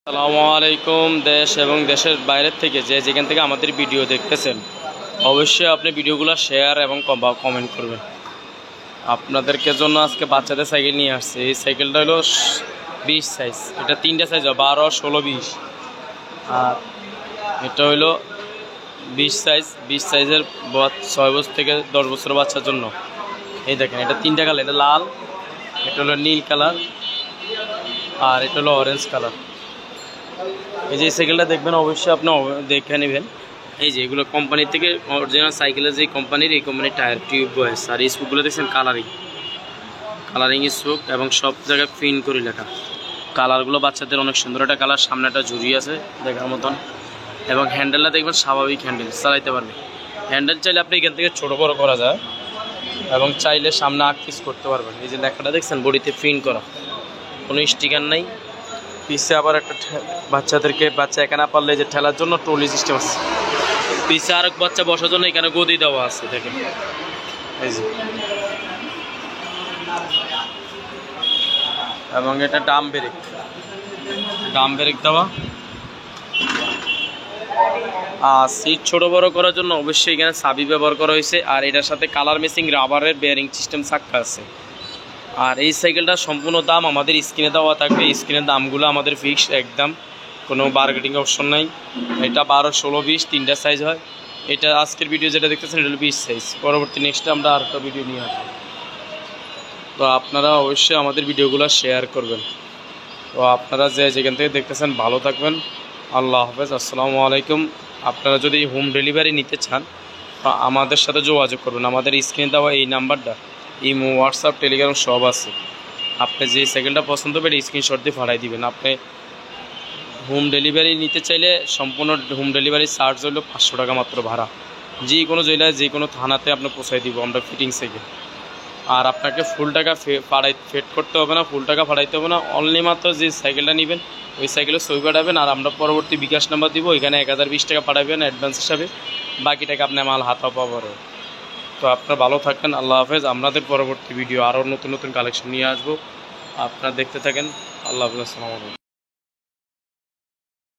আসসালামু আলাইকুম। দেশ এবং দেশের বাইরের থেকে যেখান থেকে আমাদের ভিডিও দেখতেছেন অবশ্যই আপনি ভিডিওগুলো শেয়ার এবং কমেন্ট করবেন। আপনাদেরকে জন্য আজকে বাচ্চাদের সাইকেল নিয়ে আসছে। এই সাইকেলটা হলো 20 সাইজ, এটা তিনটা সাইজ, 12, 16, 20। আর এটা হইলো 20 সাইজ, 20 সাইজের 6 বছর থেকে 10 বছর বাচ্চার জন্য। এই দেখেন, এটা তিনটা কালার, এটা লাল, এটা হলো নীল কালার, আর এটা হলো অরেঞ্জ কালার। এই যে সাইকেলটা দেখবেন অবশ্যই আপনি দেখে নেবেন। এই যে এগুলো কোম্পানি থেকে অরিজিনাল সাইকেলের যে কোম্পানির, এই কোম্পানির টায়ার টিউব বয়েস। আর এই স্পোকগুলো দেখছেন কালারিং স্পোক, এবং সব জায়গায় প্রিন্ট করে লেখা। কালারগুলো বাচ্চাদের অনেক সুন্দর একটা কালার। সামনে একটা ঝুড়ি আছে দেখার মতন, এবং হ্যান্ডেলটা দেখবেন স্বাভাবিক হ্যান্ডেল, চালাইতে পারবে। হ্যান্ডেল চাইলে আপনি এখান থেকে ছোটো বড়ো করা যায়, এবং চাইলে সামনে আঁকিস করতে পারবেন। এই যে লেখাটা দেখছেন বডিতে প্রিন্ট করা, কোনো স্টিকার নাই। পিছে আবার একটা বাচ্চা একা না পারলে যে ঠেলার জন্য ট্রলি সিস্টেম আছে। পিছে আর এক বাচ্চা বসার জন্য এখানে গদি দেওয়া আছে দেখেন। এই যে, এবং এটা ডাম ব্রেক দেওয়া। আর সিট ছোট বড় করার জন্য অবশ্যই এখানে চাবি ব্যবহার করা হয়েছে। আর এটার সাথে কালার মেসিং রাবারের বেয়ারিং সিস্টেম চাক্কা আছে। আর এই সাইকেলটার সম্পূর্ণ দাম আমাদের স্ক্রিনে দেওয়া থাকবে। স্ক্রিনের দামগুলো আমাদের ফিক্সড একদম, কোনো বার্গেনিং অপশন নাই। এটা 12, 16, 20 তিনটা সাইজ হয়। এটা আজকের ভিডিও যেটা দেখতেছেন এটা হলো 20 সাইজ। পরবর্তী নেক্সটে আমরা আরেকটা ভিডিও নিয়ে আসবো। তো আপনারা অবশ্যই আমাদের ভিডিওগুলো শেয়ার করবেন। তো আপনারা যেখান থেকে দেখতেছেন ভালো থাকবেন। আল্লাহ হাফেজ, আসসালামু আলাইকুম। আপনারা যদি হোম ডেলিভারি নিতে চান আমাদের সাথে যোগাযোগ করবেন। আমাদের স্ক্রিনে দেওয়া এই নাম্বারটা, ইমো, হোয়াটসঅ্যাপ, টেলিগ্রাম সব আছে। আপনি যে সাইকেলটা পছন্দ হবে স্ক্রিনশট দিয়ে পাঠিয়ে দিবেন। আপনি হোম ডেলিভারি নিতে চাইলে সম্পূর্ণ হোম ডেলিভারি চার্জ হলো 500 টাকা মাত্র ভাড়া। যে কোনো জেলায় যে কোনো থানাতে আপনি পৌঁছাই দিব আমরা ফিটিংস থেকে। আর আপনাকে ফুল টাকা ফেড করতে হবে না, ফুল টাকা পাঠাইতে হবে না। অনলি মাত্র যে সাইকেলটা নেবেন ওই সাইকেলের ছবি পাঠাবেন, আর আমরা পরবর্তী বিকাশ নাম্বার দিব, ওইখানে 1020 টাকা পাঠাবেন অ্যাডভান্স হিসাবে। বাকি টাকা আপনি মাল হাতে পাবেন। তো আপনারা ভালো থাকবেন, আল্লাহ হাফেজ। আপনাদের পরবর্তী ভিডিও আরও নতুন নতুন কালেকশন নিয়ে আসবো, আপনারা দেখতে থাকেন। আল্লাহ হাফেজ, আসসালামু আলাইকুম।